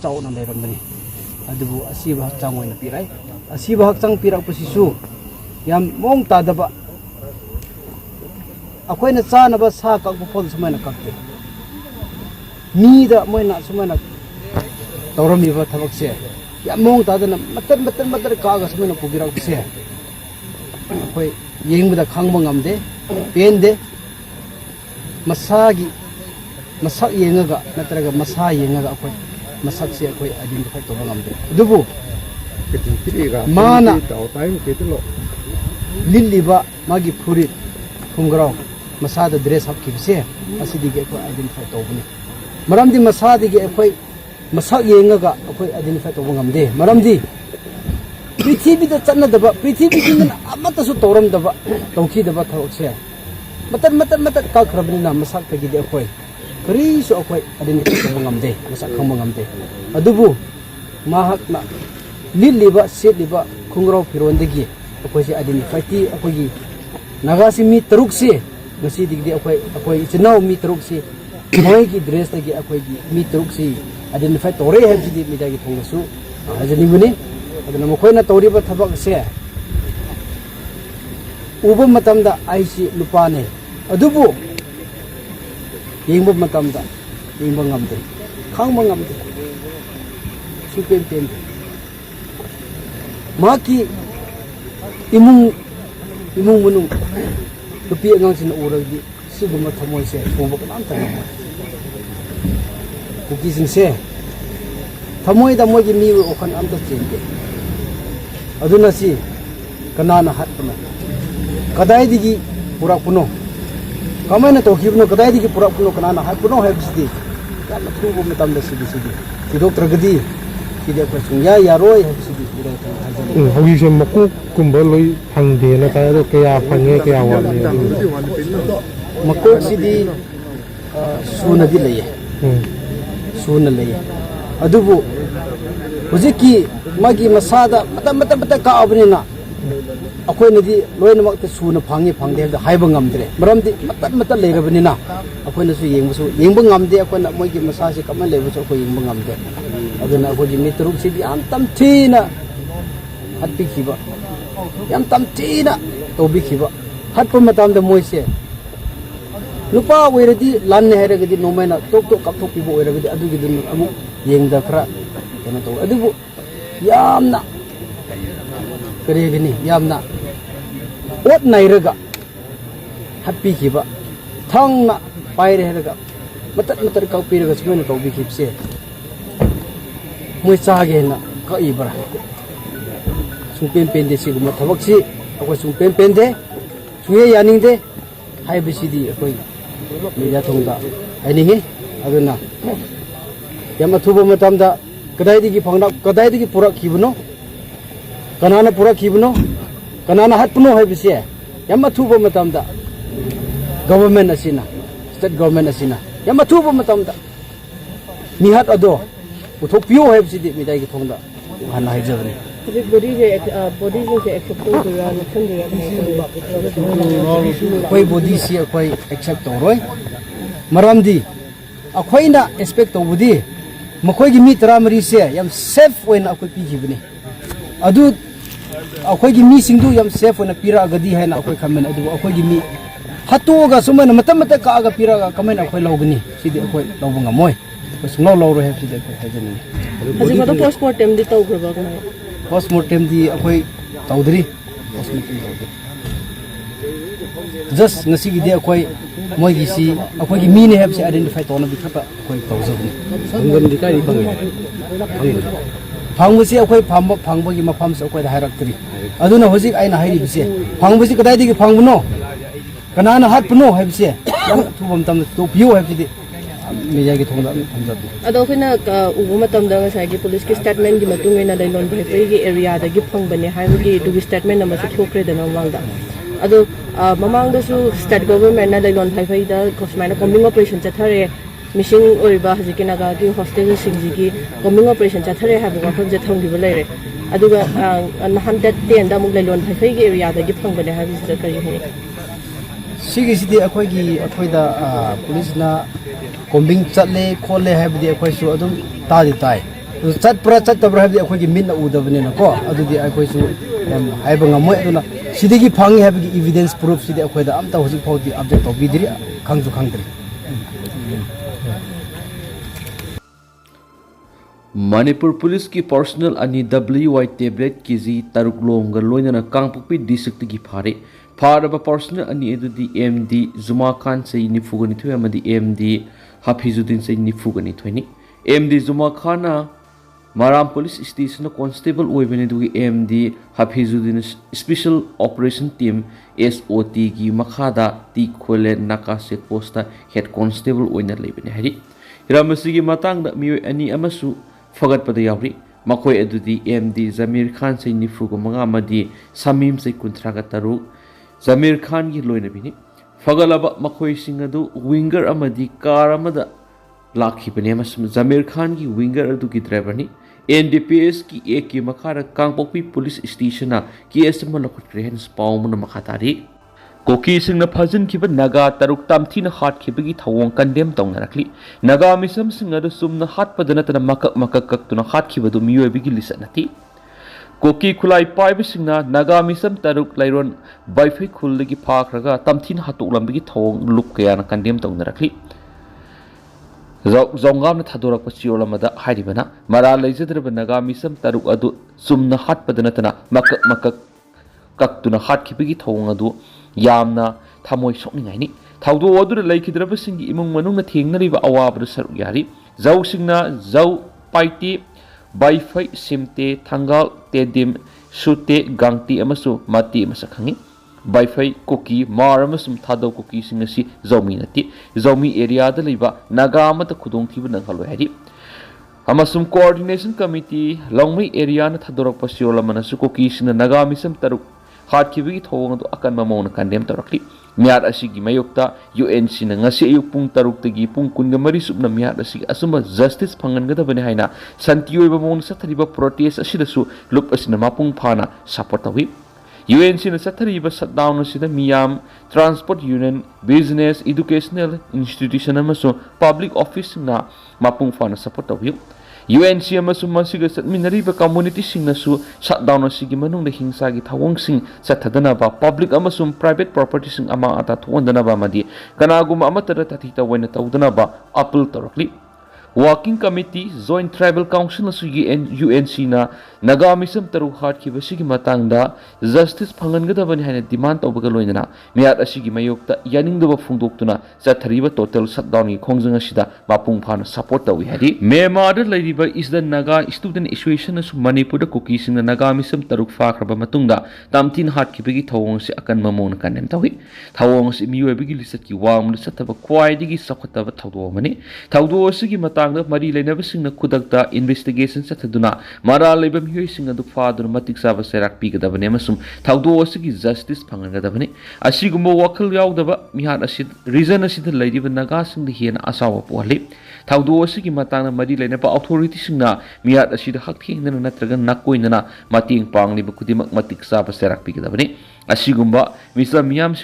चाउना लेरमबनी अदुबु असीबा हक्चांग ओइना पिराय असीबा हक्चांग पिरापसिसु याम मोंग तादबा अखोइना चानबा सा ककबु फोल सुमाइना कक्ते मीदा मोइना सुमाइना तौरमीबा थबकसे याम मोंग तादना मतर कागा सुमाइना पुगिराकसे अखोइ येंगबदा खांगबा ngamde पेनदे मसागी मsak yengaga natraga masa yengaga akhoi masak se akhoi identify toba ngamde dubu mana liliba magi phuri khumgrao masa da dress hap kibse asidi ge akhoi identify tobani maramdi masa dige akhoi masak yengaga akhoi identify toba ngamde maramdi prithvi da channa daba prithvi jin amata su toram daba tauki daba thawse matan ka khrabni na masak tagi de akhoi karisu akhoi identify toba ngamde masak khangba ngamde adubu mahakna liliba setliba khungrau firondagi akhoi se identify ti akhoi gi nagasi mi taruk se ngasi digdi akhoi chinau mi taruk se moi gi dress tagi akhoi gi mi taruk se identify tore habjidi mi dagi thongsu ajani bune aduna mokhoina toriba thabak se uba matamda aisi lupane adubu yengba matamda yengba ngamde khangba ngamde supen pen maki imung munung lupi angang sin uragi siguma thamoi se thongba kanam ta kuki sing se thamoi da moi gi mi okhan am ta chenge aduna si kanana hatna kadai digi pura puno kamana to hibno kadai digi pura puno kanana hat puno hebsdi kan thubu metam da sidi doctor gadi kide ko sungya yaroi hebsdi pura hobi se makku kumba loi phangde na ta ro kya phange kya wa makku sidi suna di leye suna leye adubu hujiki magi masada mata ka abnina akhoi nadi loina makta suna phangi phangde da haiba ngamdre maramdi mata leirabnina akhoi na su yengba ngamde akhoi na moigi masasi kaman lebu so akhoi yengba ngamde aduna akhoi ji mitruk sidi am tam thina hatpi khiba yam tam thina tobi khiba hatpa matam da moise nupa oiradi lanne heragadi nomaina tok kapthok pibo oiragadi adugi dun amu yengda khra kena to adubu yamna kare gini yamna ot nairaga happy kiba thangna paire heraga matar ka piraga sumena to bi kipse moi chage na ka ibra sumpen pende siguma thabaksi akoi sumpen pende suye yaning de haibisidi akoi media thongda ainingi aduna yama thubo matamda kadai digi pura kibno kanana pura kibno kanana hatpno haibise yama thubo matamda government asina state government asina yama thubo matamda mihat ado uthok pio haibsidi midai gi thongda hana haijabni body je accept to the election koi body si koi accept to roi maramdi akhoina expect to budi makhoi gi mi tramari se yam safe when akoi pi gibni adu akoi gi mi singdu yam safe when pira gadi haina akoi khamen adu akoi gi mi hatoga sumana mata ka aga pira ga kamen akoi logni sidi akoi lobunga moi sunglo lo ro he sidi akoi hajani haji ko postmortem di taw khaba ko postmortem di akoi tawdri postmortem just ngasi gi de akoi moi gi si akoi gi mi ne have se identify to na bi khata akoi tawjabni ngam di kai phangbusi akoi phangbogi mafam se akoi da hairak-tri aduna hojik aina hairi bise phangbusi kadai digi phangbuno kanana hatpuno haibse yam thubam tam to pio haibsi media gi thongda thamjabi ado khina ubu matam da ngasai gi police ki statement gi matungena lailon bhai gi area da gi phangbane haibgi du gi statement number su thokre da namang da ado mamang da su state government na lailon bhai da kosmaina combing operation chathare missing oriba hajiki naga gi hostel singji gi combing operation chathare ha ba khon je thonggi ba leire aduga nahan that ten da mug lailon bhai gi area da gi phangbane ha bi kari he sigi sidi akoi da police na combing chatle khole ha bi akoi su adum ta di tai ꯆꯠꯄ꯭ꯔꯥ ꯆꯠꯇꯕ꯭ꯔꯥ ꯍꯥꯏꯕꯗꯤ ꯑꯩꯈꯣꯏꯒꯤ ꯃꯤꯠꯅ ꯎꯗꯕꯅꯤꯅꯀꯣ ꯑꯗꯨꯗꯤ ꯑꯩꯈꯣꯏꯁꯨ ꯍꯥꯏꯕ ꯉꯝꯃꯣꯏ ꯑꯗꯨꯅ ꯁꯤꯗꯒꯤ ꯐꯪꯉꯤ ꯍꯥꯏꯕꯒꯤ ꯏꯕꯤꯗꯦꯟꯁ ꯄ꯭ꯔꯨꯐꯁꯤꯗꯤ ꯑꯩꯈꯣꯏꯗ ꯑꯝꯇ ꯍꯧꯖꯤꯛ ꯐꯥꯎꯗꯤ ꯑꯞꯗꯦꯠ ꯇꯧꯕꯤꯗ꯭ꯔꯤ ꯈꯪꯁꯨ ꯈꯪꯗ꯭ꯔꯤ Manipur Police ki personal ani WY tablet kg taruk lomga loinana Kangpokpi district ki phare pharaba personal ani edudi MD Zuma Khan sei nifugani thoi amadi MD Hafizuddin sei nifugani thoini MD Zuma Khan na Maram Police Station Constable oibani dugi MD Hafizuddin Special Operation Team SOT ki makhada ti khole naka se posta head constable oina leibani hari hiramasi gi matang da mioi ani amasu Fagat pada yauri makoi edudi MD Zamir Khan sei nifuga manga madi Samim sei kuntraga taru Zamir Khan gi loina bini fagalaba makoi singadu winger amadi car amada lakhi bani amasum Zamir Khan gi winger adu gi driver ni NDPS ki ek ki makara Kangpokpi police station na case ma lokot rehen spawn na makatari Koki sing na phajin kiba naga taruk tamthi na hat kibagi thawong condemn tong narakli naga misam sing adu sum na hat padana tana makak tu na hat kibadu miyo bigi lisa nati Koki khulai pai bising na naga misam taruk lairon baifai khulgi phak raga tamthi na hatuk lambigi thawong luk kaya na condemn tong narakli Zongam na thadorak pachiyola mada hairibana mara leijadra naga misam taruk adu sum na hat padana tana makak tu na hat kibagi thawong adu Yamna Tamoi Sokning ni Taudo Odur Lake Drabasing Imung Manuna Tingnariva Awabra Saruyari Zau Singna Zau Paiti Baifai Simte Tangal Tedim Sute Gangti Amasu Mati Masakangi Baifai Kuki Maramasum Tado Kuki Singasi Zominati Zomi area the Liva Nagamata Khudong Tiban Halwari Amasum Coordination Committee Longmi area Tadorok Pasiola Manasuko Kish in the Nagamisam Taruk Hard kibigi thawong adu akan mamona condemn tarakli mihat ashigi mayokta UNC na ngasi ayuk pung taruk tagi pung kunga mari subna mihat ashigi asuma justice phangan gada bani haina santiyoy ba mon sathariba protest asidasu lup asina mapung phana support tawi UNC na sathariba shutdown asida miyam transport union business educational institution amaso public office na mapung phana support tawi UNC amasum masiga satminariba community singnasu shutdown asigi manungda hingsagi thawongsing sathadana ba public amasum private property sing ama ata thondana ba madi kanagum amatara tathita waina tawdana ba appeal tarakli Working Committee Joint Tribal Council asigi UNC na nagamisam taru hat ki basigi matangda justice phangangadabani haina demand tawbaga loinana miat asigi mayokta yaningdaba phungdoktuna sathariba total shutdown gi khongjang asida mapung phana support tawi hari Myanmar da lairiba is the Naga student association asu Manipur da kuki sing na nagamisam taruk fakraba matungda tamtin hat ki bigi thawong se akan mamon kanem tawi thawong se miwe bigi lisat ki wam lisataba kwai digi sakhataba thawdo mani thawdo asigi tangda mari leinaba singna khudakta investigation sathaduna mara leibam hioi singa du faduna matik saba serak pigadabane amasum thawdo asigi justice phangangadabane asigumba wakhal yaudaba mihat asid reason asid leidiba naga singda hena asawa pohli thawdo asigi matangna mari leinaba authority singna mihat asid hak thengna natraga nakoinana mating pangliba kudimak matik saba serak pigadabane asigumba misa miyam